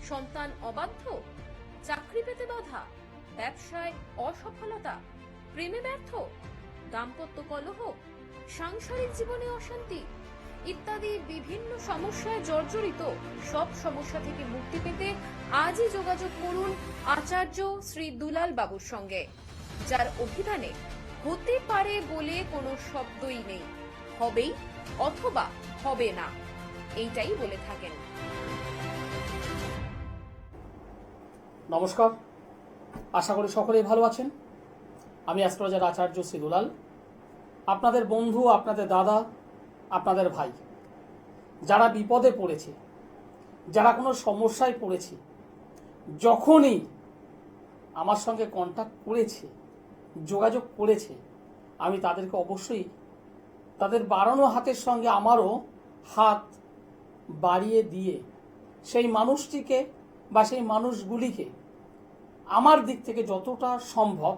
সন্তান অবাধ্য, চাকরি পেতে বাধা, ব্যবসায় অসফলতা, প্রেমে ব্যর্থ, দাম্পত্য কলহ, সাংসারিক জীবনে অশান্তি ইত্যাদি বিভিন্ন সমস্যায় জর্জরিত। সব সমস্যা থেকে মুক্তি পেতে আজই যোগাযোগ করুন আচার্য শ্রী দুলাল বাবুর সঙ্গে, যার অভিধানে হতে পারে বলে কোনো শব্দই নেই, হবেই অথবা হবে না, এইটাই বলে থাকেন। নমস্কার, আশা করি সকলেই ভালো আছেন। আমি অ্যাস্ট্রোলজার আচার্য শ্রী দুলাল, আপনাদের বন্ধু, আপনাদের দাদা, আপনাদের ভাই। যারা বিপদে পড়েছে, যারা কোনো সমস্যায় পড়েছে, যখনই আমার সঙ্গে কন্ট্যাক্ট করেছে, যোগাযোগ করেছে, আমি তাদেরকে অবশ্যই তাদের বাড়ানো হাতের সঙ্গে আমারও হাত বাড়িয়ে দিয়ে সেই মানুষটিকে বা সেই মানুষগুলিকে আমার দিক থেকে যতটা সম্ভব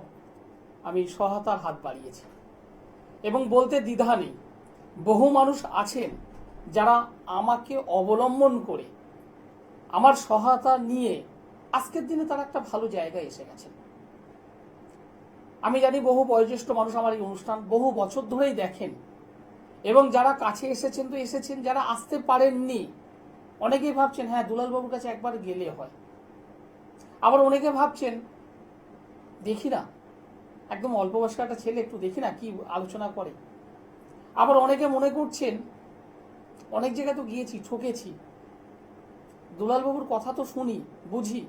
আমি সহায়তার হাত বাড়িয়েছি। এবং বলতে দ্বিধা নেই, বহু মানুষ আছেন যারা আমাকে অবলম্বন করে আমার সহায়তা নিয়ে আজকের দিনে তারা একটা ভালো জায়গায় এসে গেছেন। আমি জানি বহু বয়োজ্যেষ্ঠ মানুষ আমার এই অনুষ্ঠান বহু বছর ধরেই দেখেন, এবং যারা কাছে এসেছেন তো এসেছেন, যারা আসতে পারেননি অনেকেই ভাবছেন হ্যাঁ দুলালবাবুর কাছে একবার গেলে হয়। আবার অনেকে ভাবছেন দেখি না, একদম অল্প বয়স্ক একটা ছেলে, একটু দেখি না কি আলোচনা করে। আবার অনেকে মনে করছেন অনেক জায়গায় তো গিয়েছি, ঠকেছি, দুলালবাবুর কথা তো শুনি বুঝি,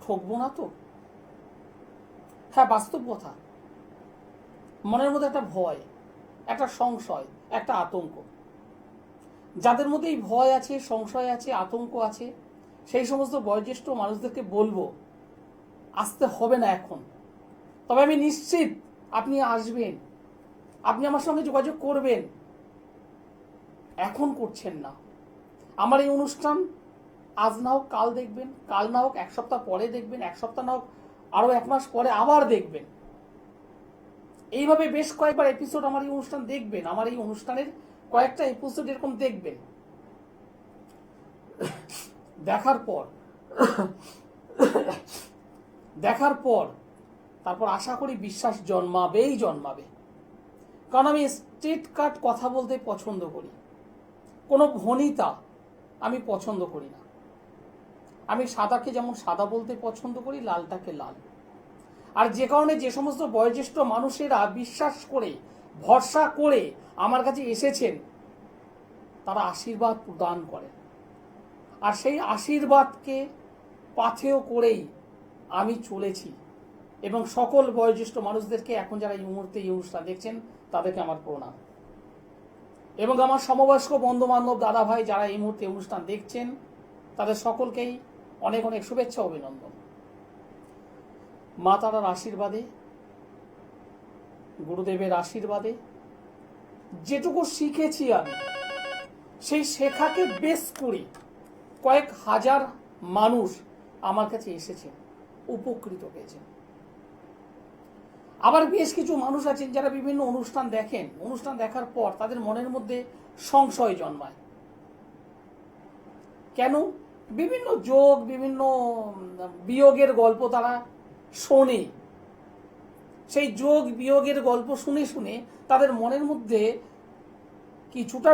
ঠকবো না তো। হ্যাঁ, বাস্তব কথা, মনের মধ্যে একটা ভয়, একটা সংশয়, একটা আতঙ্ক। যাদের মধ্যে এই ভয় আছে, সংশয় আছে, আতঙ্ক আছে, সেই সমস্ত বয়োজ্যেষ্ঠ মানুষদেরকে বলবো আসতে হবে না এখন। তবে আমি নিশ্চিত আপনি আসবেন, আপনি আমার সঙ্গে যোগাযোগ করবেন। এখন করছেন না। আমার এই অনুষ্ঠান আজ না হোক কাল দেখবেন, কাল না হোক এক সপ্তাহ পরে দেখবেন, এক সপ্তাহ না হোক আরো এক মাস পরে আবার দেখবেন। এইভাবে বেশ কয়েকবার এপিসোড আমার এই অনুষ্ঠান দেখবেন, আমার এই অনুষ্ঠানের কয়েকটা এপিসোড এরকম দেখবেন। দেখার পর তারপর আশা করি বিশ্বাস জন্মাবেই জন্মাবে। কারণ আমি স্ট্রেট কাট কথা বলতে পছন্দ করি, কোনো ভনিতা আমি পছন্দ করি না। আমি সাদাকে যেমন সাদা বলতে পছন্দ করি, লালটাকে লাল। আর যে কারণে যে সমস্ত বয়োজ্যেষ্ঠ মানুষেরা বিশ্বাস করে, ভরসা করে আমার কাছে এসেছেন, তারা আশীর্বাদ প্রদান করেন। আর সেই আশীর্বাদকে পাথেয় করেই আমি চলেছি। এবং সকল বয়োজ্যেষ্ঠ মানুষদেরকে এখন যারা এই মুহূর্তে এই অনুষ্ঠান দেখছেন তাদেরকে আমার প্রণাম। এবং আমার সমবয়স্ক বন্ধু বান্ধব, দাদা ভাই যারা এই মুহূর্তে অনুষ্ঠান দেখছেন তাদের সকলকেই অনেক অনেক শুভেচ্ছা, অভিনন্দন। মা তারার আশীর্বাদে, গুরুদেবের আশীর্বাদে যেটুকু শিখেছি আমি, সেই শেখাকে বেস করে কয়েক হাজার মানুষ আমার কাছে এসেছেন, উপকৃত হয়েছেন। আবার বেশ কিছু মানুষ আছেন যারা বিভিন্ন অনুষ্ঠান দেখেন, অনুষ্ঠান দেখার পর তাদের মনের মধ্যে সংশয় জন্মায়। কেন? বিভিন্ন যোগ, বিভিন্ন বিয়োগের গল্প তারা শোনে। সেই যোগ বিয়োগের গল্প শুনে শুনে তাদের মনের মধ্যে কিছুটা,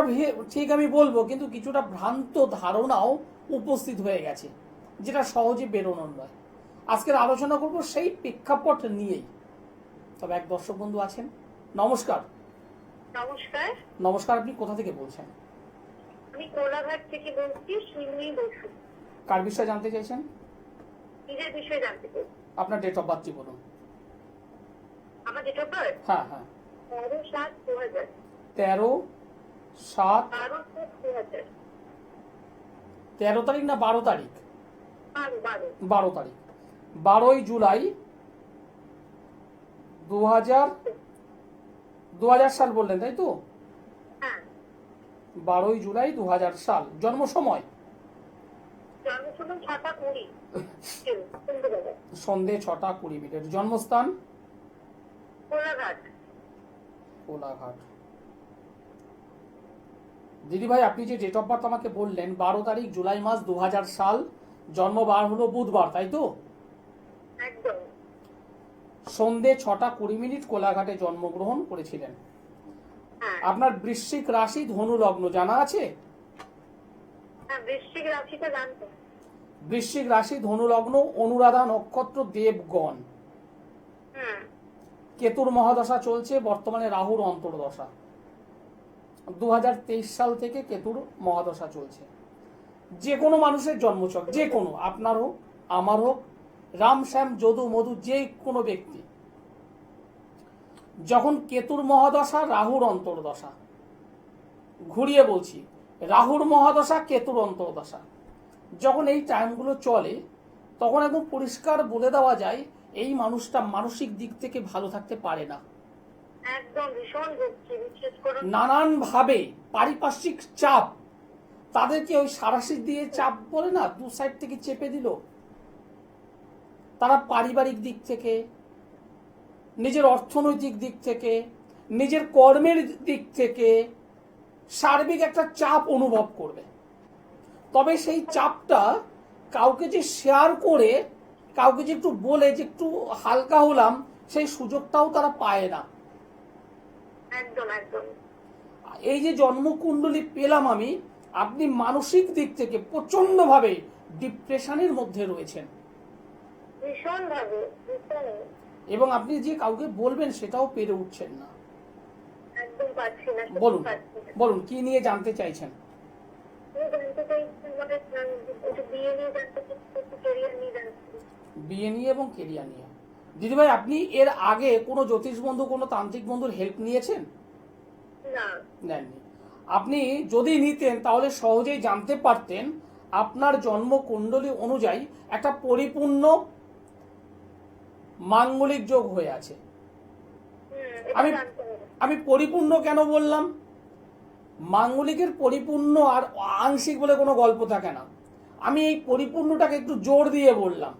ঠিক আমি বলবো, কিন্তু কিছুটা ভ্রান্ত ধারণাও উপস্থিত হয়ে গেছে, যেটা সহজে বেরোনোর নয়। আজকের আলোচনা করব সেই প্রেক্ষাপট নিয়েই। তবে এক দর্শক বন্ধু আছেন। নমস্কার। নমস্কার। নমস্কার, আপনি কোথা থেকে বলছেন? আমি কোলাঘাট থেকে বলছি, সুইমি বসু। কার বিষয়ে জানতে চাইছেন? নিজের বিষয়ে জানতে চাই। আপনার ডেট অফ বার্থ বলুন। আমার ডেট অফ বার্থ? হ্যাঁ হ্যাঁ। 13/7/2000। 13/7/2000। 13 তারিখ না 12 তারিখ? 12 তারিখ। 12ই জুলাই 2000 সাল বললেন, তাই তো? হ্যাঁ। 12ই জুলাই 2000 সাল। জন্ম সময়? জন্ম সময় 6টা 20 সন্ধে 6টা 20 মিনিট। জন্মস্থান? কোলাঘাট। কোলাঘাট। দিদি ভাই, আপনি যে ডেট অফ বার্থ আমাকে বললেন 12 তারিখ জুলাই মাস 2000 সাল, জন্মবার হলো বুধবার, তাই তো? একদম। সন্ধে 6:20 কোলাঘাটে জন্মগ্রহণ করেছিলেন। হ্যাঁ। আপনার বৃশ্চিক রাশি, ধনু লগ্ন জানা আছে? হ্যাঁ, বৃশ্চিক রাশিটা জানতো। বৃশ্চিক রাশি, ধনু লগ্ন, অনুরাধা নক্ষত্র, দেবগণ। হুম। কেতুর মহাদশা চলছে, বর্তমানে রাহুর অন্তর্দশা। 2023 সাল থেকে কেতুর মহাদশা চলছে। যে কোনো মানুষের জন্মছক, যে কোনো, আপনার হোক, আমার হোক, রাম শ্যাম যদু মধু, যে কোনো ব্যক্তি, যখন কেতুর মহাদশা, রাহুর অন্তর্দশা, ঘুরিয়ে বলছি, রাহুর মহাদশা, কেতুর অন্তর্দশা, যখন এই টাইমগুলো চলে, তখন একদম পরিষ্কার বলে দেওয়া যায় এই মানুষটা মানসিক দিক থেকে ভালো থাকতে পারে না। একদম ভীষণ ভুগছি, বিশেষ করে নানান ভাবে পারিপার্শ্বিক চাপ তাদেরকে ওই সারাশি দিয়ে চাপ বলে না, দু সাইড থেকে চেপে দিল। তারা পারিবারিক দিক থেকে, নিজের অর্থনৈতিক দিক থেকে, নিজের কর্মের দিক থেকে সার্বিক একটা চাপ অনুভব করবে। তবে সেই চাপটা কাউকে যে শেয়ার করে, কাউকে যে একটু বলে যে একটু হালকা হলাম, সেই সুযোগটাও তারা পায় না। একদম একদম এই যে জন্মকুণ্ডলী পেলাম আমি, আপনি মানসিক দিক থেকে প্রচন্ড ভাবে ডিপ্রেশনের মধ্যে রয়েছেন, ভীষণ ভাবে ভীষণ। এবং আপনি যে কাউকে বলবেন সেটাও পেরে উঠছেন না। একদম পাচ্ছি না, সত্যি বলুন পাচ্ছি না। বলুন কি নিয়ে জানতে চাইছেন? আমি জানতে চাইছি, মানে একটু বিয়ে নিয়ে জানতে চাইছি, একটু ক্যারিয়ার নিয়ে জানতে চাইছি। বিয়ে নিয়ে এবং কেরিয়ার নিয়ে। দিদিভাই, আপনি এর আগে কোনো জ্যোতিষ বন্ধু, কোনো তান্ত্রিক বন্ধুর হেল্প নিয়েছেন? না। নেননি। আপনি যদি নিতেন তাহলে সহজেই জানতে পারতেন আপনার জন্মকুণ্ডলী অনুযায়ী একটা পরিপূর্ণ মাঙ্গলিক যোগ হয়ে আছে। এটা আমি জানতে হবে। আমি পরিপূর্ণ কেন বললাম? মাঙ্গলিকের পরিপূর্ণ আর আংশিক বলে কোনো গল্প থাকে না। আমি এই পরিপূর্ণটাকে একটু জোর দিয়ে বললাম,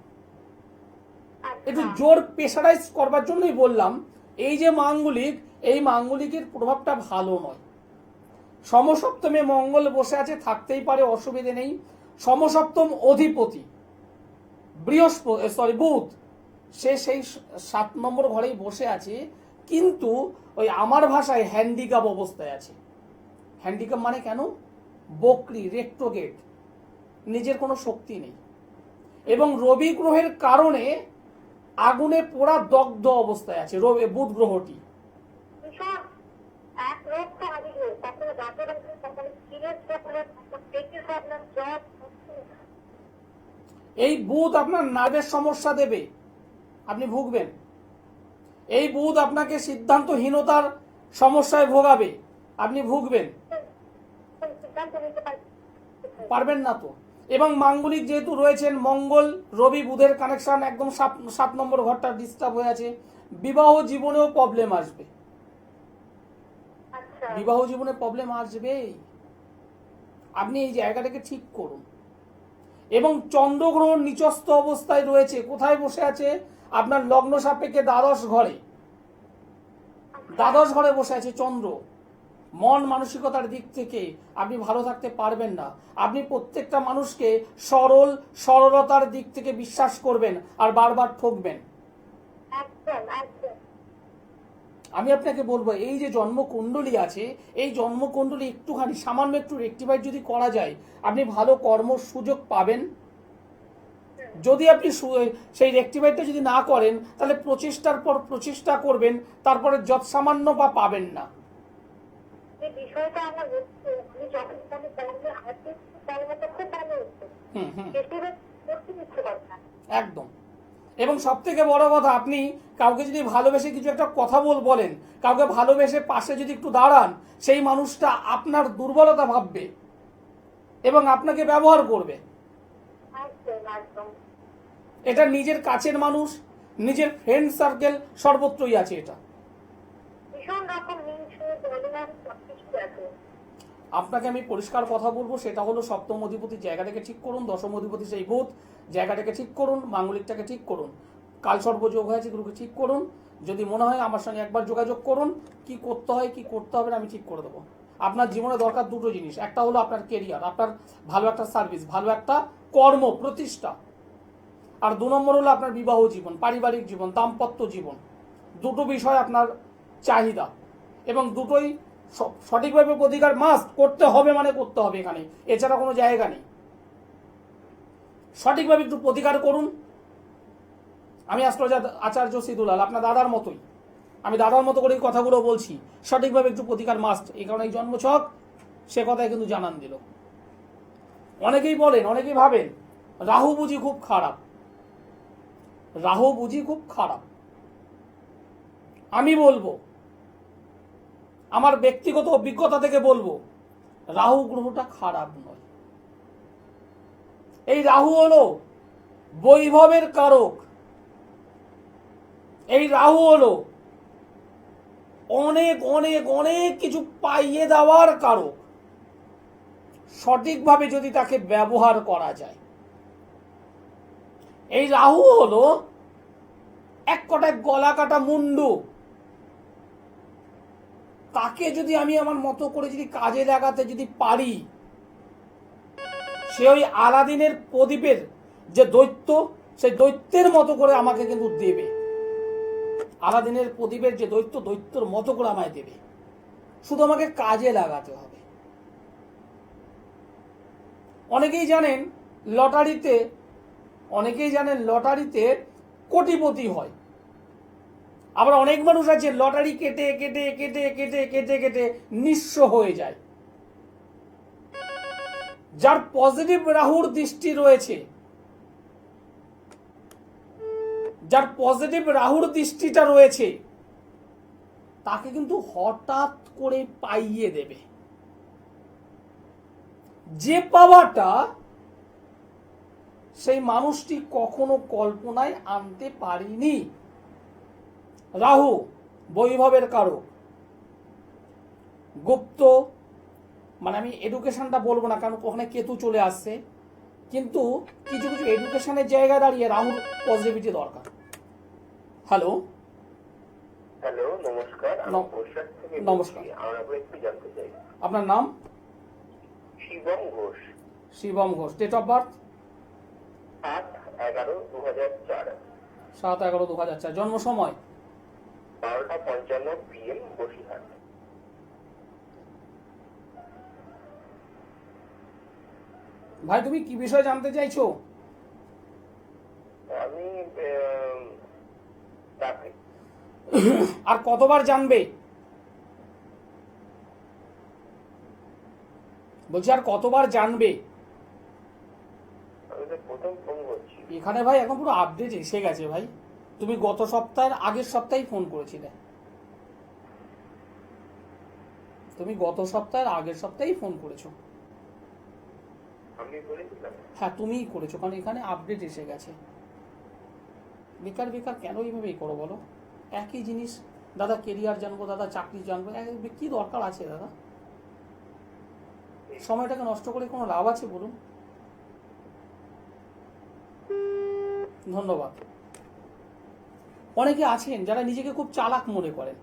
একটু আচ্ছা। জোর প্রেশারাইজ করবার জন্যই বললাম। এই যে মাঙ্গলিক, এই মাঙ্গলিকের প্রভাবটা ভালো নয়। সমসপ্তমে মঙ্গল বসে আছে, থাকতেই পারে, অসুবিধে নেই। সমসপ্তম অধিপতি বুধ, সে সেই 7 নম্বর ঘরেই বসে আছে, কিন্তু ওই আমার ভাষায় হ্যান্ডিক্যাপ অবস্থায় আছে। হ্যান্ডিক্যাপ মানে কেন? বকরি, রেক্টোগেট, নিজের কোনো শক্তি নেই। এবং রবি গ্রহের কারণে আগুনে পোড়া দগ্ধ অবস্থায় আছে বুধ গ্রহটি। ভীষণ এক রোগ তো আগে রোগ, তারপরে দাঁতের রোগ, তারপরে স্কিনের প্রবলেম, তারপরে পেটের প্রবলেম, জ্বর। এই বুধ আপনার নার্ভের সমস্যা দেবে, আপনি ভুগবেন। এই বুধ আপনাকে সিদ্ধান্তহীনতার সমস্যায় ভোগাবে, আপনি ভুগবেন। সিদ্ধান্ত নিতে পারবেন না তো। এবং মাঙ্গলিক যেহেতু রয়েছেন, মঙ্গল রবি বুধের কানেকশন একদম 7 নম্বর ঘরটা ডিস্টার্ব হয়ে আছে, বিবাহ জীবনেও প্রবলেম আসবে। আচ্ছা। বিবাহ জীবনে প্রবলেম আসবেই। আপনি এই জায়গাটাকে ঠিক করুন। এবং চন্দ্রগ্রহণ নিচস্থ অবস্থায় রয়েছে, কোথায় বসে আছে? আপনার লগ্ন সাপেক্ষে দ্বাদশ ঘরে। দ্বাদশ ঘরে বসে আছে চন্দ্র। মন মানসিকতার দিক থেকে আপনি ভালো থাকতে পারবেন না। আপনি প্রত্যেকটা মানুষকে সরলতার দিক থেকে বিশ্বাস করবেন আর বারবার ঠকবেন। একদম একদম আমি আপনাকে বলবো, এই যে জন্মকুণ্ডলী আছে, এই জন্মকুণ্ডলী একটুখানি সামান্য একটু রেক্টিফাই যদি করা যায়, আপনি ভালো কর্ম সুযোগ পাবেন। যদি আপনি সেই রেক্টিফাইটা যদি না করেন, তাহলে প্রচেষ্টার পর প্রচেষ্টা করবেন, তারপরে যত সামান্য বা পাবেন না। এই বিষয়টা আমার হচ্ছে, আমি যখন আমি কর্মে হাতে কর্মটা খুব ভালো হচ্ছে, বেশিরভাগ করতে ইচ্ছে করে না। একদম। এবং সব থেকে বড় কথা, আপনি কাউকে যদি ভালোবেসে কিছু একটা কথা বলেন, কাউকে ভালোবেসে পাশে যদি একটু দাঁড়ান, সেই মানুষটা আপনার দুর্বলতা ভাববে এবং আপনাকে ব্যবহার করবে। একদম একদম এটা নিজের কাছের মানুষ, নিজের ফ্রেন্ড সার্কেল, সর্বত্রই আছে এটা। ভীষণ রকম হিংসে বলবান সবকিছু আছে। আপনাকে আমি পরিষ্কার কথা বলবো, সেটা হলো সপ্তম অধিপতির জায়গাটাকে ঠিক করুন, দশম অধিপতি সেই বুধ, জায়গাটাকে ঠিক করুন, মাঙ্গলিকটাকে ঠিক করুন, কাল সর্বযোগ হয়েছে এগুলোকে ঠিক করুন। যদি মনে হয় আমার সঙ্গে একবার যোগাযোগ করুন, কি করতে হয় কি করতে হবে না আমি ঠিক করে দেবো। আপনার জীবনে দরকার দুটো জিনিস, একটা হলো আপনার কেরিয়ার, আপনার ভালো একটা সার্ভিস, ভালো একটা কর্ম, প্রতিষ্ঠা। আর 2 নম্বর হলো আপনার বিবাহ জীবন, পারিবারিক জীবন, দাম্পত্য জীবন। দুটো বিষয় আপনার চাহিদা, এবং দুটোই সঠিকভাবে প্রতিকার মাস্ট করতে হবে, মানে করতে হবে, এখানে এছাড়া কোনো জায়গা নেই। সঠিকভাবে একটু প্রতিকার করুন। আমি অ্যাস্ট্রোলজার আচার্য সিদুলাল, আপনার দাদার মতোই, আমি দাদার মতো করে কথাগুলো বলছি। সঠিকভাবে একটু প্রতিকার মাস্ট, এই কারণে এই জন্মছক সে কথাই কিন্তু জানান দিল। অনেকেই বলেন, অনেকেই ভাবেন রাহু বুঝি খুব খারাপ, রাহু বুঝি খুব খারাপ। আমি বলবো, আমার ব্যক্তিগত অভিজ্ঞতা থেকে বলবো, রাহু গ্রহটা খারাপ নয়। এই রাহু হলো বৈভবের কারক, এই রাহু হলো অনেক অনেক অনেক কিছু পাইয়ে দেওয়ার কারক, সঠিকভাবে যদি তাকে ব্যবহার করা যায়। এই রাহু হলো এক কটায় গলা কাটা মুন্ডু, তাকে যদি আমি আমার মতো করে যদি কাজে লাগাতে যদি পারি, সে ওই আলাদিনের প্রদীপের যে দৈত্য, সেই দৈত্যের মতো করে আমাকে কিন্তু দেবে। আলাদিনের প্রদীপের যে দৈত্য, দৈত্যর মতো করে আমায় দেবে, শুধু আমাকে কাজে লাগাতে হবে। অনেকেই জানেন লটারিতে কোটিপতি হয়। আবার অনেক মানুষ আছে লটারি কেটে কেটে কেটে কেটে কেটে কেটে নিঃস্ব হয়ে যায়। যার পজিটিভ রাহুর দৃষ্টি রয়েছে, যার পজিটিভ রাহুর দৃষ্টিটা রয়েছে, তাকে কিন্তু হঠাৎ করে পাইয়ে দেবে। যে পাওয়াটা সেই মানুষটি কখনো কল্পনায় আনতে পারেনি। রাহু বৈভবের কারক, গুপ্ত, মানে আমি এডুকেশনটা বলবো না, কারণ ওখানে কেতু চলে আসছে, কিন্তু কিছু কিছু এডুকেশনের জায়গায় দাঁড়িয়ে রাহুর পজিটিভিটি দরকার। হ্যালো হ্যালো, নমস্কার। নমস্কার। আমরা একটু জানতে চাই, আপনার নাম? Shivam Ghosh. Shivam Ghosh. Date of birth? 7/11/2004। 7/11/2004। জন্ম সময়? 12:55 PM, বসিরহাট। ভাই তুমি কি বিষয় জানতে চাইছো? আমি চাকরি। আর কতবার জানবে? বলছি আর কতবার জানবে? আমি তো প্রথম ফোন করছি। এখানে ভাই এখন পুরো আপডেট এসে গেছে ভাই। তুমি গত সপ্তাহের আগের সপ্তাহেই ফোন করেছিলে। তুমি গত সপ্তাহের আগের সপ্তাহেই ফোন করেছো। আমি বলেছিলাম? হ্যাঁ তুমিই করেছো, কারণ এখানে আপডেট এসে গেছে। বেকার বেকার কেন এইভাবেই করো বলো? একই জিনিস, দাদা কেরিয়ার জানবো, দাদা চাকরি জানবো, কি দরকার আছে দাদা? সময়টাকে নষ্ট করে কোনো লাভ আছে বলুন? ধন্যবাদ। অনেকে আছেন যারা নিজেকে খুব চালাক মনে করেন,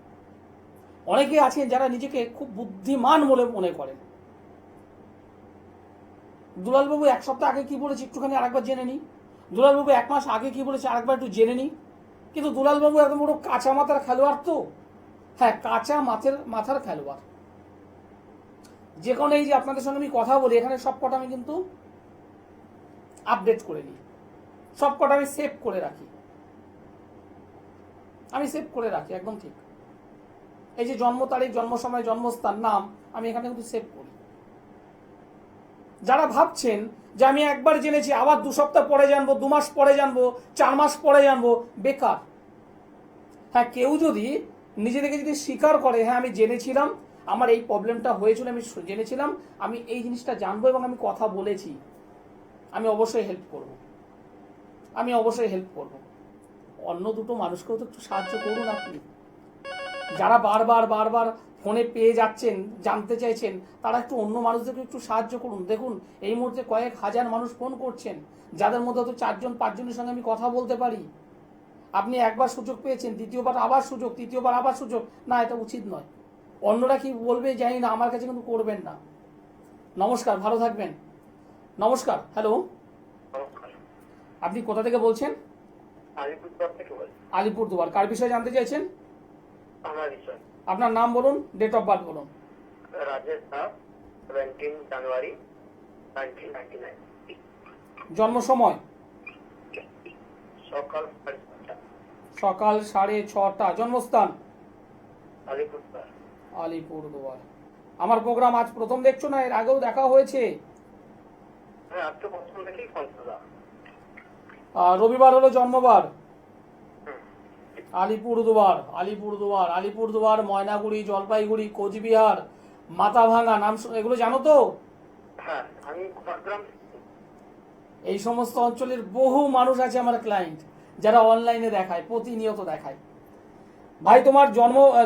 অনেকে আছেন যারা নিজেকে খুব বুদ্ধিমান বলে মনে করেন। দুলালবাবু 1 সপ্তাহ আগে কি বলেছে একটুখানি আরেকবার জেনে নিই। দুলালবাবু 1 মাস আগে কি বলেছে আরেকবার একটু জেনে নিই। কিন্তু দুলালবাবু একদম পুরো কাঁচা মাথার খেলোয়াড় তো। হ্যাঁ, কাঁচা মাথার খেলোয়াড়। যে কোনো এই যে আপনাদের সঙ্গে আমি কথা বলি, এখানে সব কটা আমি কিন্তু আপডেট করে নিই, সব কটা আমি সেভ করে রাখি। একদম ঠিক। এই যে জন্ম তারিখ, জন্ম সময়, জন্মস্থান, নাম আমি এখানে কিন্তু সেভ করি। যারা ভাবছেন যে আমি একবার জেনেছি আবার 2 সপ্তাহ পরে জানবো, 2 মাস পরে জানবো, 4 মাস পরে জানবো, বেকার। হ্যাঁ, কেউ যদি নিজে থেকে যদি স্বীকার করে হ্যাঁ আমি জেনেছিলাম, আমার এই প্রবলেমটা হয়েছিল, আমি জেনেছিলাম, আমি এই জিনিসটা জানবো এবং আমি কথা বলেছি, আমি অবশ্যই হেল্প করব। অন্য দুটো মানুষকেও তো একটু সাহায্য করুন আপনি। যারা বারবার ফোনে পেয়ে যাচ্ছেন, জানতে চাইছেন, তারা একটু অন্য মানুষদেরকে একটু সাহায্য করুন। দেখুন এই মুহূর্তে কয়েক হাজার মানুষ ফোন করছেন, যাদের মধ্যে তো 4-5 জনের সঙ্গে আমি কথা বলতে পারি। আপনি একবার সুযোগ পেয়েছেন, দ্বিতীয়বার আবার সুযোগ, তৃতীয়বার আবার সুযোগ। না, এটা উচিত নয়। অন্যরা কি বলবে জানি না, আমার কাছে কিন্তু করবেন না। নমস্কার, ভালো থাকবেন। নমস্কার। হ্যালো আপনি কোথা থেকে বলছেন? আলিপুরদুয়ার থেকে বলছি। আলিপুরদুয়ার। কার বিষয়ে জানতে চাইছেন? আমার বিষয় আপনার নাম বলুন, ডেট অফ বার্থ বলুন। রাজেশ দাস, 17 জানুয়ারি 1999। জন্ম সময়? সকাল 6:30। সকাল 6:30। জন্মস্থান? আলিপুরদুয়ার। আলিপুরদুয়ার। আমার প্রোগ্রাম আজ প্রথম দেখছো না এর আগেও দেখা হয়েছে? হ্যাঁ, আজকে প্রথম থেকেই ফোন করলাম। রবিবার হলো জন্মবার। আলিপুরদুয়ার, ময়নাগুড়ি, জলপাইগুড়ি, কোচবিহার, মাথাভাঙা নাম এগুলো জানো তো? হ্যাঁ, আমি খড়গ্রাম। এই সমস্ত অঞ্চলের বহু মানুষ আছে আমার ক্লায়েন্ট, যারা অনলাইনে দেখায়, প্রতিনিয়ত দেখায়। ভাই তোমার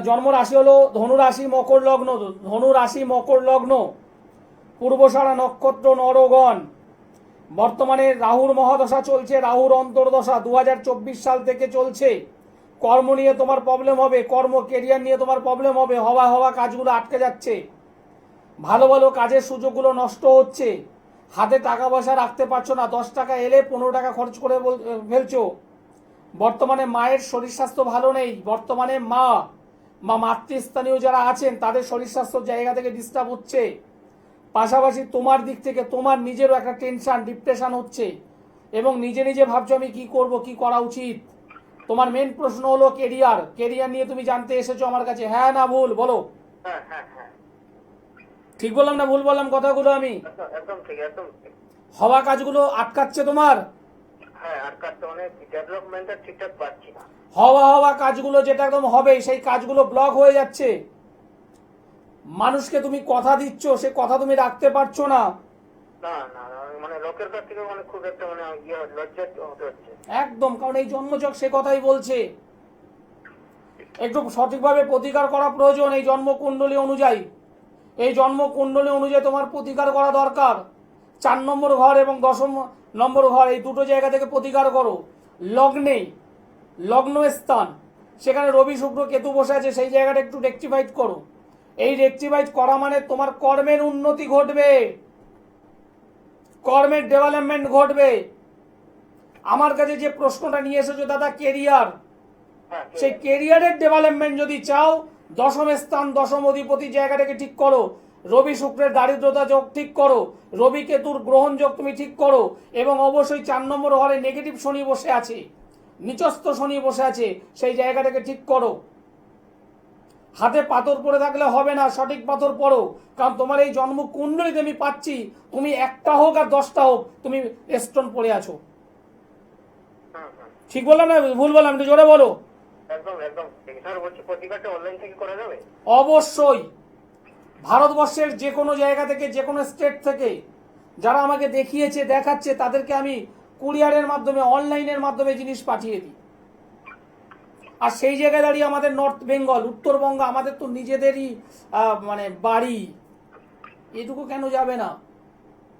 জন্ম রাশি হলো ধনুরাশি মকর লগ্ন। ধনুরাশি মকর লগ্ন, পূর্বষাঢ়া নক্ষত্র, নরগণ। বর্তমানে রাহুর মহাদশা চলছে, রাহুর অন্তর্দশা 2024 সাল থেকে চলছে। কর্ম নিয়ে তোমার প্রবলেম হবে, কেরিয়ার নিয়ে তোমার প্রবলেম হবে। হওয়া কাজগুলো আটকে যাচ্ছে, ভালো ভালো কাজের সুযোগগুলো নষ্ট হচ্ছে, হাতে টাকা পয়সা রাখতে পারছো না, 10 টাকা এলে 15 টাকা খরচ করে ফেলছো। বর্তমানে মায়ের শরীর স্বাস্থ্য ভালো নেই। বর্তমানে মা মাতৃস্থানীয় যারা আছেন তাদের শরীর স্বাস্থ্যের জায়গা থেকে ডিস্টার্ব হচ্ছে। পাশাপাশি তোমার দিক থেকে তোমার নিজেরও একটা টেনশন, ডিপ্রেশন হচ্ছে এবং নিজে ভাবছো আমি কি করব, কি করা উচিত। তোমার মেন প্রশ্ন হলো কেরিয়ার নিয়ে তুমি জানতে এসেছো আমার কাছে। হ্যাঁ না ভুল বলো? হ্যাঁ হ্যাঁ হ্যাঁ, ঠিক বললাম না ভুল বললাম কথাগুলো আমি? একদম ঠিক, একদম ঠিক। হওয়া কাজগুলো আটকাচ্ছে তোমার। হ্যাঁ, আর কাজটা মানে ডেভেলপমেন্টটা ঠিকঠাক পাচ্ছি না। হওয়া কাজগুলো যেটা একদম হবে সেই কাজগুলো ব্লক হয়ে যাচ্ছে। মানুষকে তুমি কথা দিচ্ছ, সে কথা তুমি রাখতে পারছো না। না না না, মানে লোকের কাছ থেকে মানে খুব একটা মানে লজ্জার হতে হচ্ছে। একদম, কারণ এই জন্মচক সে কথাই বলছে। একটু সঠিকভাবে প্রতিকার করা প্রয়োজন। এই জন্মকুণ্ডলী অনুযায়ী তোমার প্রতিকার করা দরকার। 4 নম্বর ঘর এবং 10 নম্বর ঘর, এই দুটো জায়গা থেকে প্রতিকার করো। লগ্ন স্থান, সেখানে রবি শুক্র কেতু বসে আছে, সেই জায়গাটা একটু রেকটিফাইড করো। এই রেকটিফাইড করা মানে তোমার কর্মের উন্নতি ঘটবে, কর্মের ডেভেলপমেন্ট ঘটবে। আমার কাছে যে প্রশ্নটা নিয়ে এসেছো দাদা, কেরিয়ার, হ্যাঁ, সেই কেরিয়ারের ডেভেলপমেন্ট যদি চাও, 10ম স্থান, 10ম অধিপতি জায়গাটাকে ঠিক করো। রবি শুক্রের দারিদ্রতা যোগ ঠিক করো, রবি কেতুর গ্রহণ যোগ তুমি ঠিক করো, এবং অবশ্যই 4 নম্বর ঘরে নেগেটিভ শনি বসে আছে, নিচস্থ শনি বসে আছে, সেই জায়গাটাকে ঠিক করো। হাতে পাথর পরে থাকলে হবে না, সঠিক পাথর পড়ো। কারণ তোমার এই জন্ম কুণ্ডলীতে আমি পাচ্ছি তুমি একটা হোক আর 10টা হোক তুমি স্টোন পড়ে আছো। ঠিক বললাম না ভুল বললাম? একটু জোরে বলো। একদম একদম ঠিক। স্যার বলছি প্রতিকারটা অনলাইন থেকে করা যাবে? অবশ্যই। ভারতবর্ষের যে কোনো জায়গা থেকে, যে কোনো স্টেট থেকে যারা আমাকে দেখাচ্ছে তাদেরকে আমি কুরিয়ারের মাধ্যমে, অনলাইনের মাধ্যমে জিনিস পাঠিয়ে দিই। আর সেই জায়গায় দাঁড়িয়ে আমাদের নর্থ বেঙ্গল, উত্তরবঙ্গ, আমাদের তো নিজেদেরই মানে বাড়ি, এটুকু কেন যাবে না?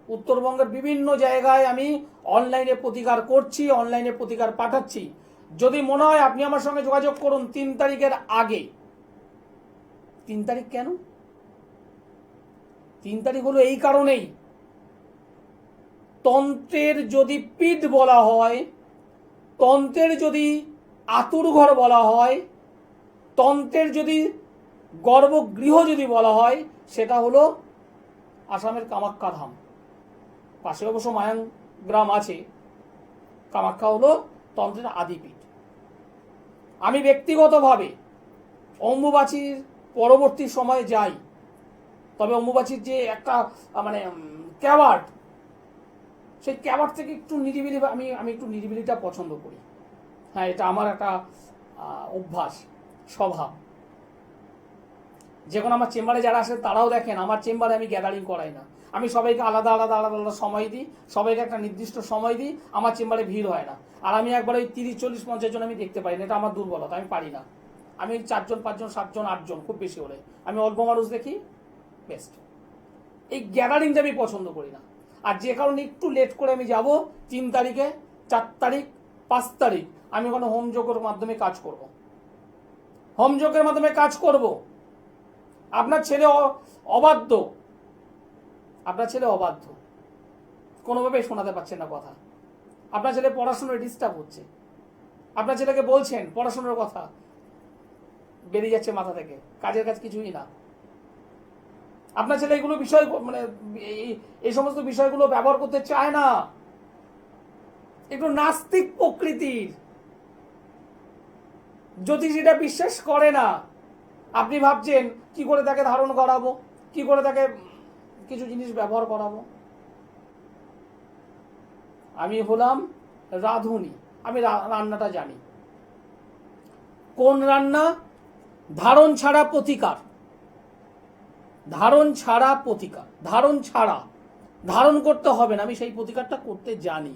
উত্তরবঙ্গের বিভিন্ন জায়গায় আমি অনলাইনে প্রতিকার করছি, অনলাইনে প্রতিকার পাঠাচ্ছি। যদি মনে হয় আপনি আমার সঙ্গে যোগাযোগ করুন 3 তারিখের আগে। 3 তারিখ কেন? 3 তারিখ হলো এই কারণেই, তন্ত্রের যদি পীঠ বলা হয়, তন্ত্রের যদি আতুর ঘর বলা হয়, তন্ত্রের যদি গর্ভগৃহ যদি বলা হয়, সেটা হলো আসামের কামাখ্যা ধাম। পাশে অবশ্য মায়াং গ্রাম আছে। কামাখ্যা হলো তন্ত্রের আদিপীঠ। আমি ব্যক্তিগতভাবে অম্বুবাচীর পরবর্তী সময়ে যাই, তবে অম্বুবাচীর যে একটা মানে ক্যাওয়ার্ড, সেই ক্যাওয়ার্ড থেকে একটু নিরিবিলি, আমি একটু নিরিবিলিটা পছন্দ করি। হ্যাঁ, এটা আমার একটা অভ্যাস, স্বভাব। যে কোনো আমার চেম্বারে যারা আসে তারাও দেখেন, আমার চেম্বারে আমি গ্যাদারিং করাই না। আমি সবাইকে আলাদা আলাদা আলাদা আলাদা সময় দিই, সবাইকে একটা নির্দিষ্ট সময় দিই। আমার চেম্বারে ভিড় হয় না। আর আমি একবার ওই 30, 40, 50 জন আমি দেখতে পারি না, এটা আমার দুর্বলতা, আমি পারি না। আমি 4 জন, 5 জন, 7 জন, 8 জন খুব বেশি হলে। আমি অল্প মানুষ দেখি, বেস্ট। এই গ্যাদারিংটা আমি পছন্দ করি না। আর যে কারণে একটু লেট করে আমি যাব, 3 তারিখে, 4 তারিখ, 5 তারিখ আমি ওখানে হোমযজ্ঞের মাধ্যমে কাজ করব। হোমযজ্ঞের মাধ্যমে কাজ করব। আপনার ছেলে অবাধ্য, আপনার ছেলে অবাধ্য, কোনোভাবেই শোনাতে পারছেন না কথা। আপনার ছেলে পড়াশোনায় ডিস্টার্ব হচ্ছে, আপনার ছেলেকে বলছেন পড়াশোনার কথা, বেরিয়ে যাচ্ছে মাথা থেকে, কাজের কাজ কিছুই না। আপনার ছেলে এগুলো বিষয় মানে এই সমস্ত বিষয়গুলো ব্যবহার করতে চায় না, একটু নাস্তিক প্রকৃতির, জ্যোতিষীরা বিশ্বাস করে না। আপনি ভাবছেন কি করে তাকে ধারণ করাবো, কি করে তাকে কিছু জিনিস ব্যবহার করাবো। আমি হলাম রাঁধুনি, আমি রান্নাটা জানি। কোন রান্না? ধারণ ছাড়া প্রতিকার, ধারণ ছাড়া প্রতিকার, ধারণ ছাড়া, ধারণ করতে হবে না, আমি সেই প্রতিকারটা করতে জানি।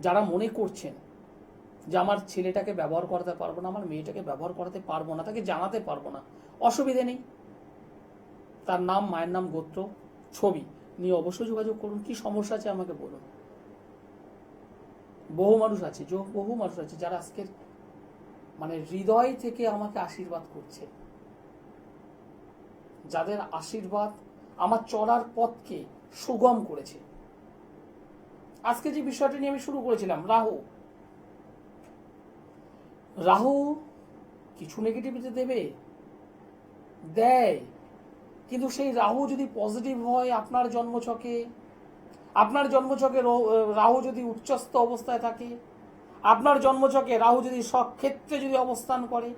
যারা মনে করছেন যে আমার ছেলেটাকে ব্যবহার করাতে পারবো না, আমার মেয়েটাকে ব্যবহার করাতে পারবো না, তাকে জানাতে পারবো না, অসুবিধে নেই। তার নাম, মায়ের নাম, গোত্র, ছবি নিয়ে অবশ্যই যোগাযোগ করুন। কি সমস্যা আছে আমাকে বলুন। বহু মানুষ আছে যারা আজকের মানে হৃদয় থেকে আমাকে আশীর্বাদ করছে, যাদের আশীর্বাদ আমার চলার পথকে সুগম করেছে। আজকে যে বিষয়টা নিয়ে আমি শুরু করেছিলাম, রাহু কিছু নেগেটিভিটি দেয়, কিন্তু সেই রাহু যদি পজিটিভ হয় আপনার জন্মছকে, রাহু যদি উচ্চস্থ অবস্থায় থাকে, আপনার জন্মছকে রাহু যদি সক্ষেত্রে যদি অবস্থান করে,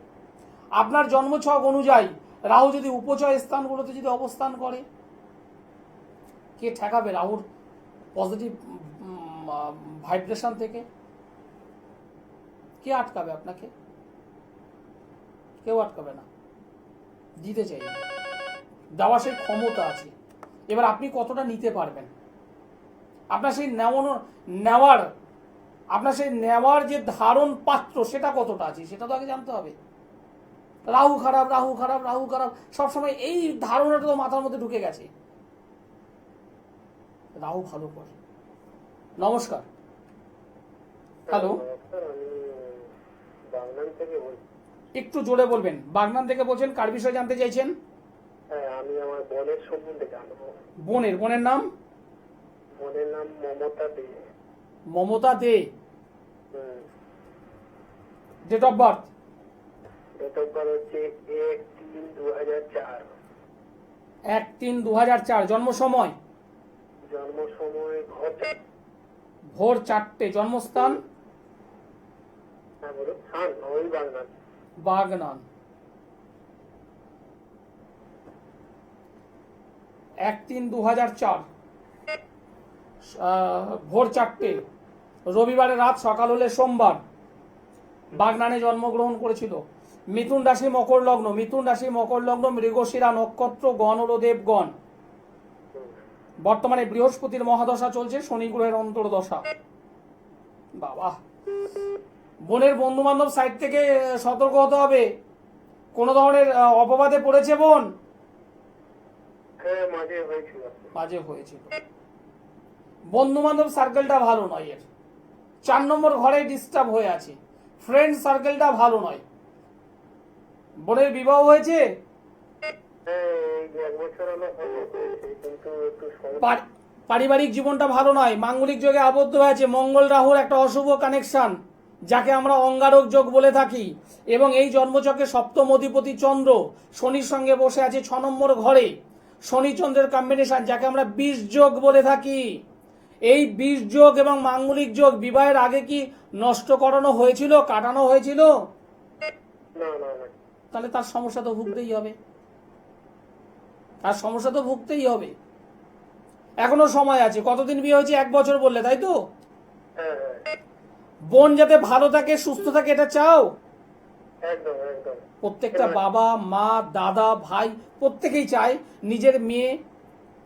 আপনার জন্মছক অনুযায়ী রাহু যদি উপচয় স্থানগুলোতে যদি অবস্থান করে, কে ঠেকাবে রাহুর পজিটিভ ভাইব্রেশন থেকে? কে আটকাবে আপনাকে? কেউ আটকাবে না। দিতে চাই, দেওয়া সেই ক্ষমতা আছে। এবার আপনি কতটা নিতে পারবেন, আপনার সেই নেওয়ার যে ধারণ পাত্র সেটা কতটা আছে সেটা তো আগে জানতে হবে। রাহু খারাপ সবসময় এই ধারণাটা তো মাথার মধ্যে ঢুকে গেছে। রাহু ভালো করে। নমস্কার। হ্যালো, বাগনান থেকে বলছি। একটু জোরে বলবেন। বাগনান থেকে বলছেন, কার বিষয়ে জানতে চাইছেন? হ্যাঁ, আমি আমার বোনের সম্বন্ধে জানবো। বোনের নাম? বোনের নাম Mamata Dey. Mamata Dey. Date of birth? Date of birth হচ্ছে 1/3/2004। 1/3/2004। জন্ম সময়? জন্ম সময় ভোর 4টে। জন্মস্থান? হ্যাঁ বলুন। হ্যাঁ, ওই বাগনান। বাগনান। 1/3/2004 ভোর 4টে, রবিবারের রাত, সকাল হলে সোমবার। বাগনানে জন্মগ্রহণ করেছিল। মিথুন রাশি মকর লগ্ন, মৃগশিরা নক্ষত্র, গণ হল দেবগণ। বর্তমানে বৃহস্পতির মহাদশা চলছে, শনি গ্রহের অন্তর্দশা। বাবা, বোনের বন্ধু বান্ধব সাইড থেকে সতর্ক হতে হবে। কোন ধরনের অপবাদে পড়েছে বোন? হ্যাঁ, মাঝে হয়েছিল। বন্ধু বান্ধব সার্কেলটা ভালো নয়, এর 4 নম্বর ঘরে ডিস্টার্ব হয়ে আছে। ফ্রেন্ড সার্কেলটা ভালো নয়। বোনের বিবাহ হয়েছে? পারিবারিক জীবনটা ভালো নয়, মাঙ্গলিক যোগে আবদ্ধ হয়েছে। মঙ্গল রাহুর একটা অশুভ কানেকশন, যাকে আমরা অঙ্গারক যোগ বলে থাকি। এবং এই জন্মচক্রে সপ্তম অধিপতি চন্দ্র শনির সঙ্গে বসে আছে 6 নম্বর ঘরে। শনি চন্দ্রের কম্বিনেশন, যাকে আমরা বিষ যোগ বলে থাকি। এই বিষ যোগ এবং মাঙ্গলিক যোগ বিবাহের আগে কি নষ্ট করানো হয়েছিল, কাটানো হয়েছিল? তাহলে তার সমস্যা তো ভুগতেই হবে। এখনো সময় আছে। কতদিন বিয়ে হয়েছে? 1 বছর বললে, তাই তো? বোন যাতে ভালো থাকে, সুস্থ থাকে, এটা চাও? প্রত্যেকটা বাবা, মা, দাদা, ভাই প্রত্যেকেই চায় নিজের মেয়ে,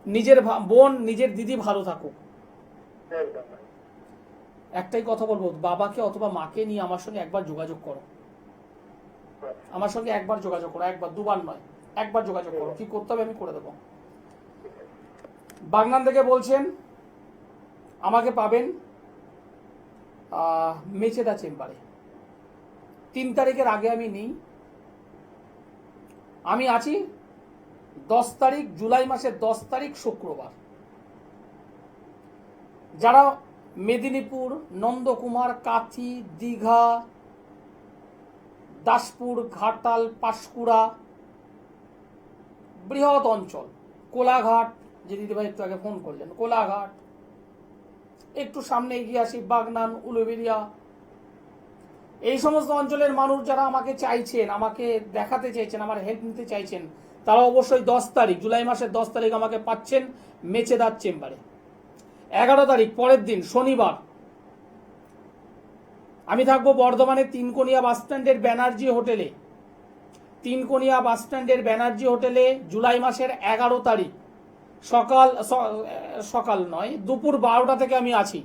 নিজের বোন, নিজের দিদি ভালো থাকুক। একটাই কথা বলবো, বাবাকে অথবা মাকে নিয়ে আমার সঙ্গে একবার যোগাযোগ করো। একবার, দুবার নয়, একবার যোগাযোগ করো। কি করতে হবে আমি করে দেবো। বাগনান থেকে বলছেন, আমাকে পাবেন মেচেদা চেম্বারে। 3 তারিখের আগে আমি নেই। আমি আছি 10 তারিখ, জুলাই মাসের 10 তারিখ শুক্রবার। যারা মেদিনীপুর, নন্দকুমার, কাথি, দীঘা, দাসপুর, ঘাটাল, পাঁশকুড়া, বৃহৎ অঞ্চল, কোলাঘাট, যে দিদিভাই একটু আগে ফোন করলেন, কোলাঘাট, একটু সামনে এগিয়ে আসি বাগনান, উলুবেড়িয়া, এই সমস্ত অঞ্চলের মানুষ যারা আমাকে চাইছেন, আমাকে দেখাতে চাইছেন, আমার হেল্প নিতে চাইছেন, তারা অবশ্যই 10 তারিখ, জুলাই মাসের 10 তারিখ আমাকে পাচ্ছেন মেচেদার চেম্বারে। 11 তারিখ পরের দিন শনিবার আমি থাকবো বর্ধমানের তিনকোনিয়া বাস স্ট্যান্ডের ব্যানার্জি হোটেলে। তিনকোনিয়া বাস স্ট্যান্ডের ব্যানার্জি হোটেলে জুলাই মাসের 11 তারিখ সকাল নয়, দুপুর 12টা থেকে আমি আছি।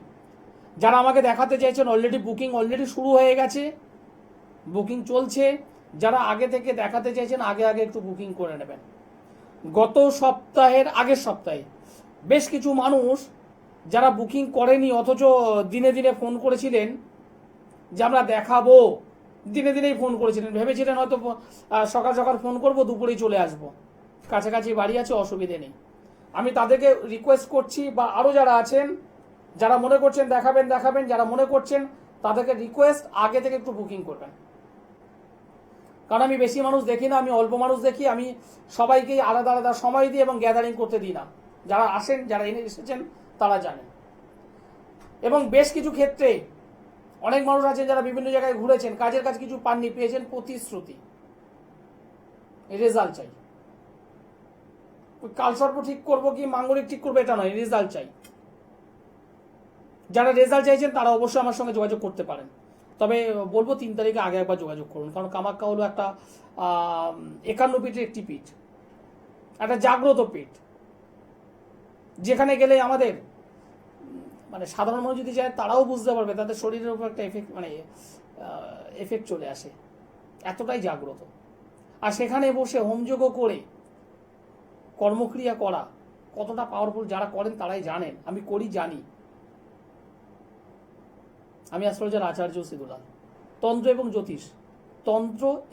যারা আমাকে দেখাতে চাইছেন অলরেডি বুকিং অলরেডি শুরু হয়ে গেছে, বুকিং চলছে। যারা আগে থেকে দেখাতে চাইছেন আগে আগে একটু বুকিং করে নেবেন। গত সপ্তাহের আগের সপ্তাহে বেশ কিছু মানুষ যারা বুকিং করেনি অথচ দিনে দিনে ফোন করেছিলেন যে আমরা দেখাবো, দিনে দিনেই ফোন করেছিলেন, ভেবেছিলেন হয়তো সকাল সকাল ফোন করব, দুপুরেই চলে আসব, কাছাকাছি বাড়ি আছে, অসুবিধে নেই। আমি তাদেরকে রিকোয়েস্ট করছি, বা আরও যারা আছেন যারা মনে করছেন দেখাবেন, যারা মনে করছেন তাদেরকে রিকোয়েস্ট আগে থেকে একটু বুকিং করবেন। কারণ আমি বেশি মানুষ দেখি না, আমি অল্প মানুষ দেখি। আমি সবাইকেই আলাদা আলাদা সময় দিই এবং গ্যাদারিং করতে দিই না। যারা আসেন, যারা এসেছেন তারা জানেন। এবং বেশ কিছু ক্ষেত্রে অনেক মানুষ আছেন যারা বিভিন্ন জায়গায় ঘুরেছেন, কাজের কাজ কিছু পাননি, পেয়েছেন প্রতিশ্রুতি, রেজাল্ট চাই। কালসর্প ঠিক করবো কি মাঙ্গলিক ঠিক করবো এটা নয়, রেজাল্ট চাই। যারা রেজাল্ট চাইছেন তারা অবশ্যই আমার সঙ্গে যোগাযোগ করতে পারেন। তবে বলবো 3 তারিখে আগে একবার যোগাযোগ করুন, কারণ কামাখ্যা হলো একটা 51 পীঠের একটি পীঠ, একটা জাগ্রত পীঠ, যেখানে গেলে আমাদের মানে সাধারণ মানুষ যদি যায় তারাও বুঝতে পারবে, তাদের শরীরের উপর একটা এফেক্ট চলে আসে, এতটাই জাগ্রত। আর সেখানে বসে হোমযজ্ঞ করে কর্মক্রিয়া করা কতটা পাওয়ারফুল, যারা করেন তারাই জানেন। আমি করি, জানি। আমি অ্যাস্ট্রোলজার আচার্য সিদুলাল। তন্ত্র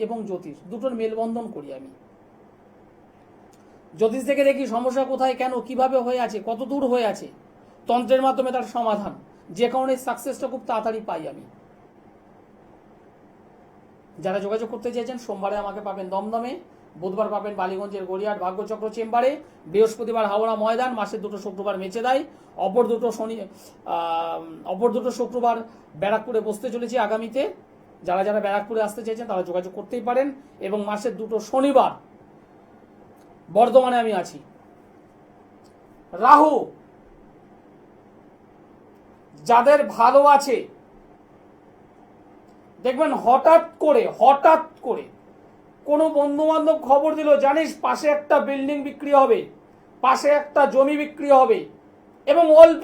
এবং জ্যোতিষ দুটোর মেলবন্ধন করি আমি। জ্যোতিষ থেকে দেখি সমস্যা কোথায়, কেন, কিভাবে হয়ে আছে, কত দূর হয়ে আছে। তন্ত্রের মাধ্যমে তার সমাধান, যে কারণে সাকসেসটা খুব তাড়াতাড়ি পাই আমি। যারা যোগাযোগ করতে চাইছেন সোমবারে আমাকে পাবেন দমদমে, বুধবার পাবেন বালিগঞ্জের গড়িয়াহাট ভাগ্যচক্র চেম্বারে, বৃহস্পতিবার হাওড়া ময়দান, মাসের 2 শুক্রবার মেচেদায়, অপর দুটো শুক্রবার ব্যারাকপুরে বসতে চলেছি আগামীতে। যারা যারা ব্যারাকপুরে আসতে চাইছেন তারা যোগাযোগ করতেই পারেন। এবং মাসের 2 শনিবার বর্ধমানে আমি আছি। রাহু যাদের ভালো আছে দেখবেন হঠাৎ করে কোনো বন্ধু বান্ধব খবর দিল, জানিস পাশে একটা বিল্ডিং বিক্রি হবে, পাশে একটা জমি বিক্রি হবে, এবং অল্প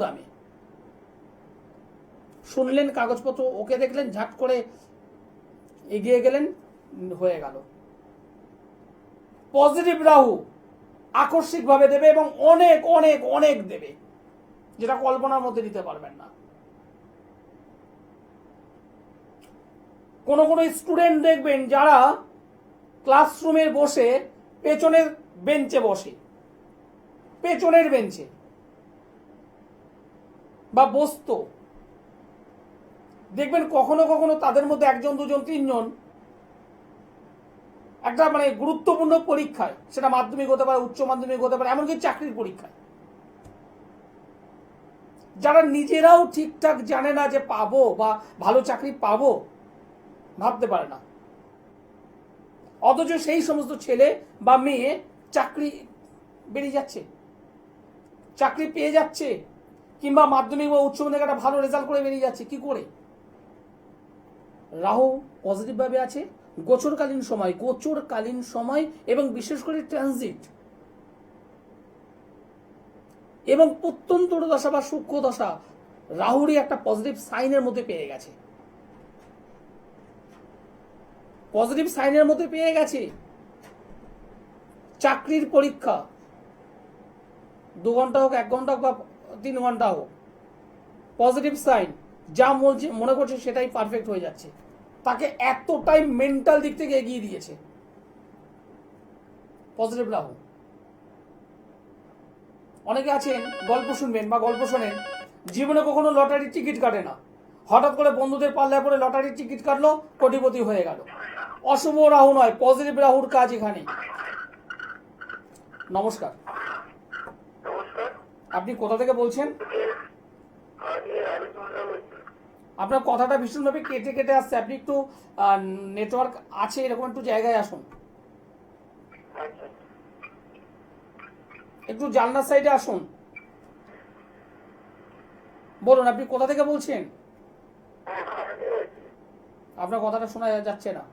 দামে। শুনলেন, কাগজপত্র ওকে দেখলেন, ঝাট করে এগিয়ে গেলেন, হয়ে গেল। পজিটিভ রাহু আকস্মিক ভাবে দেবে এবং অনেক অনেক অনেক দেবে, যেটা কল্পনার মধ্যে দিতে পারবেন না। কোন স্টুডেন্ট দেখবেন যারা ক্লাসরুমে বসে পেছনের বেঞ্চে বা বসতো, দেখবেন কখনো কখনো তাদের মধ্যে 1 জন 2 জন 3 জন একটা মানে গুরুত্বপূর্ণ পরীক্ষায়, সেটা মাধ্যমিক হতে পারে, উচ্চ মাধ্যমিক হতে পারে, এমনকি চাকরির পরীক্ষায়, যারা নিজেরাও ঠিকঠাক জানে না যে পাবো বা ভালো চাকরি পাবো, ভাবতে পারে না, অথচ সেই সমস্ত ছেলে বা মেয়ে চাকরি বেরিয়ে যাচ্ছে, চাকরি পেয়ে যাচ্ছে, কিংবা মাধ্যমিক বা উচ্চ মাধ্যমিক একটা ভালো রেজাল্ট করে বেরিয়ে যাচ্ছে। কি করে? রাহু পজিটিভ ভাবে আছে। গোচরকালীন সময় এবং বিশেষ করে ট্রানজিট এবং প্রত্যন্তর দশা বা সূক্ষ্ম দশা রাহুরই একটা পজিটিভ সাইনের মধ্যে পেয়ে গেছে। চাকরির পরীক্ষা 2 ঘন্টা হোক, 1 ঘন্টা হোক বা 3 ঘন্টা হোক, পজিটিভ সাইন, যা মনে করছে সেটাই পারফেক্ট হয়ে যাচ্ছে। তাকে এতটাই মেন্টাল দিক থেকে এগিয়ে দিয়েছে পজিটিভ রাহু। অনেকে আছেন গল্প শুনবেন বা গল্প শোনেন, জীবনে কখনো লটারির টিকিট কাটে না, হঠাৎ করে বন্ধুদের পাল্লায় পরে লটারির টিকিট কাটলো, কোটিপতি হয়ে গেল। অশুভ রাহু নয়, পজিটিভ রাহুর কাজ এখানে। নমস্কার, নমস্কার। আপনি কোথা থেকে বলছেন? আপনার কথাটা ভীষণভাবে কেটে কেটে আসছে, আপনি একটু নেটওয়ার্ক আছে এরকম একটু জায়গায় আসুন, আচ্ছা, একটু জানলার সাইডে আসুন। বলুন আপনি কোথা থেকে বলছেন? আপনার কথাটা শোনা যাচ্ছে না।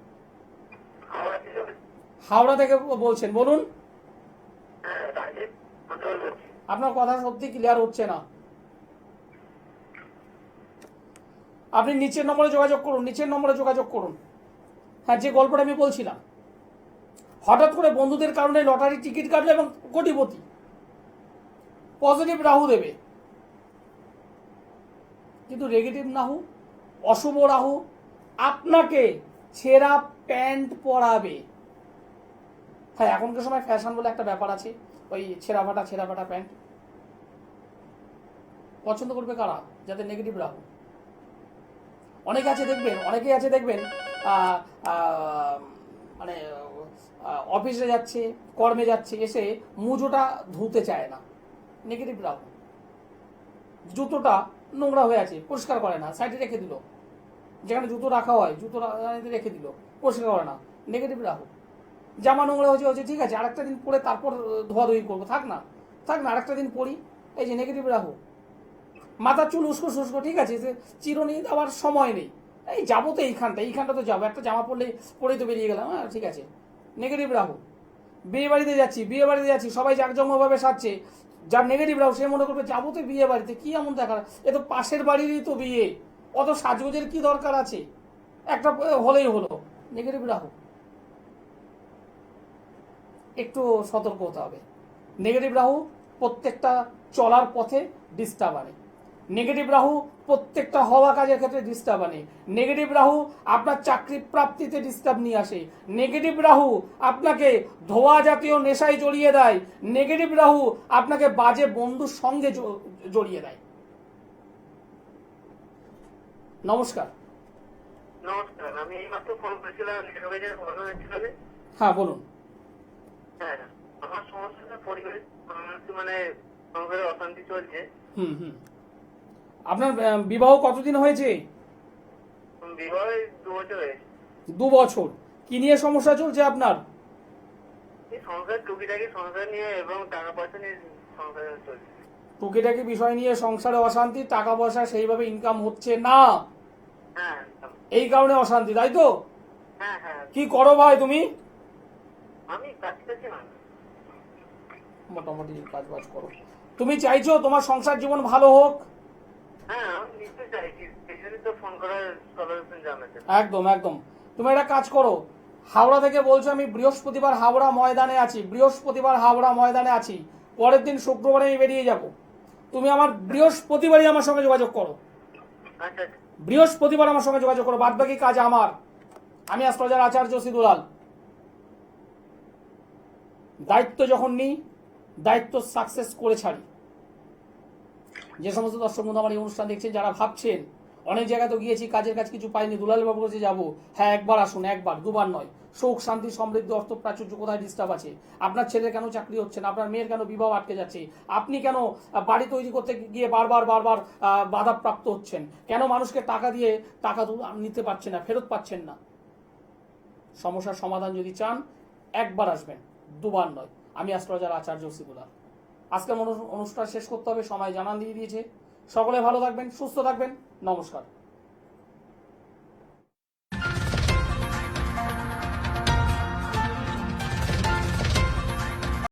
হাওড়া থেকে বলছেন, বলুন। আপনার কথা সত্যি ক্লিয়ার হচ্ছে না। আপনি নিচের নম্বরে যোগাযোগ করুন, নিচের নম্বরে যোগাযোগ করুন। হ্যাঁ, যে গল্পটা আমি বলছিলাম, হঠাৎ করে বন্ধুদের কারণে লটারি টিকিট কাটলো এবং কোটিপতি। পজিটিভ রাহু দেবে, কিন্তু নেগেটিভ রাহু, অশুভ রাহু আপনাকে ছেঁড়া প্যান্ট পরাবে। হ্যাঁ, এখনকার সময় ফ্যাশন বলে একটা ব্যাপার আছে, ওই ছেঁড়া ফাটা প্যান্ট পছন্দ করবে কারা? যাদের নেগেটিভ রাহু। অনেকেই আছে দেখবেন মানে অফিসে যাচ্ছে, কর্মে যাচ্ছে, এসে মুজোটা ধুতে চায় না, নেগেটিভ রাহু। জুতোটা নোংরা হয়ে আছে, পরিষ্কার করে না, সাইডে রেখে দিল, যেখানে জুতো রাখা হয় জুতো রেখে দিল, পরিষ্কার করে না, নেগেটিভ রাহু। জামা নোংরা হয়েছে, ঠিক আছে আরেকটা দিন পরে তারপর ধোয়াধুয়ি করবো, থাক না আরেকটা দিন পরি, এই যে নেগেটিভ রাহু। মাথার চুল উস্কো, ঠিক আছে, চিরুনি দেওয়ার সময় নেই, এই যাবো তো এইখানটা তো যাবো, একটা জামা পরেই তো বেরিয়ে গেলাম, হ্যাঁ ঠিক আছে, নেগেটিভ রাহু। বিয়ে বাড়িতে যাচ্ছি, সবাই জাঁকজমকভাবে সাজছে, যার নেগেটিভ রাহু সে মনে করবে যাবো তো বিয়ে বাড়িতে, কি এমন দেখার, এ তো পাশের বাড়িরই তো বিয়ে, অত সাজগোজের কি দরকার আছে, একটা হলেই হলো, নেগেটিভ রাহু। একটু সতর্ক হতে হবে। নেগেটিভ রাহু প্রত্যেকটা চলার পথে ডিস্টার্ব আনে, নেগেটিভ রাহু প্রত্যেকটা হওয়া কাজের ক্ষেত্রে ডিস্টার্ব আনে, নেগেটিভ রাহু আপনার চাকরি প্রাপ্তিতে ডিস্টার্ব নিয়ে আসে, নেগেটিভ রাহু আপনাকে ধোয়া জাতীয় নেশায় জড়িয়ে দেয়, নেগেটিভ রাহু আপনাকে বাজে বন্ধুর সঙ্গে জড়িয়ে দেয়। নমস্কার, আমি এইমাত্র ফোন করেছিলাম, হ্যাঁ বলুন। হ্যাঁ, আমার সমস্যাটা পরিবারে মানে সংসারে অশান্তি চলছে। আপনার বিবাহ কতদিন হয়েছে? বিবাহ 2 বছর হয়েছে। 2 বছর। কি নিয়ে সমস্যা চলছে আপনার? সংসার টুকিটাকি সংসার নিয়ে এবং টাকা পয়সা নিয়ে সংসার চলছে। টুকিটাকি বিষয় নিয়ে সংসারে অশান্তি, টাকা পয়সা সেইভাবে ইনকাম হচ্ছে না, হ্যাঁ এই কারণে অশান্তি, তাই তো? হ্যাঁ। কি করো ভাই তুমি? আমি কাছাকাছি না, মোটামুটি কাজ বাজ করো। তুমি চাইছো তোমার সংসার জীবন ভালো হোক? হ্যাঁ আমি নিশ্চয়ই চাইছি, সেই জন্য তো ফোন করার সলিউশন জানাতে। একদম। তুমি একটা কাজ করো, হাওড়া থেকে বলছো, আমি বৃহস্পতিবার হাওড়া ময়দানে আছি, পরের দিন শুক্রবারে আমি বেরিয়ে যাব, তুমি আমার বৃহস্পতিবারই আমার সঙ্গে যোগাযোগ করো। আচ্ছা, বৃহস্পতিবার আমার সঙ্গে যোগাযোগ করো, বাদ বাকি কাজ আমার। আমি অ্যাস্ট্রোলজার আচার্য সিদুলাল। দায়িত্ব যখন নিই, দায়িত্ব সাকসেস করে ছাড়ি। যে সমস্ত দর্শক বন্ধু আমার এই অনুষ্ঠান দেখছেন, যারা ভাবছেন অনেক জায়গায় তো গিয়েছি, কাজের কাজ কিছু পাইনি, দুলাল বাবুর কাছে যাবো, হ্যাঁ একবার আসুন, একবার দুবার নয়। সুখ শান্তি সমৃদ্ধি অর্থ প্রাচুর্য কোথায় ডিস্টার্ব আছে? আপনার ছেলের কেন চাকরি হচ্ছে না? আপনার মেয়ের কেন বিবাহ আটকে যাচ্ছে? আপনি কেন বাড়ি তৈরি করতে গিয়ে বারবার বাধাপ্রাপ্ত হচ্ছেন? কেন মানুষকে টাকা দিয়ে টাকা নিতে পারছেন না, ফেরত পাচ্ছেন না? সমস্যার সমাধান যদি চান, একবার আসবেন, দুবার নয়। আমি অ্যাস্ট্রোলজার আচার্য সিদুলাল। আজকের অনুষ্ঠান শেষ করতে হবে, সময় জানান দিয়ে দিয়েছে। সকলে ভালো থাকবেন, সুস্থ থাকবেন, নমস্কার।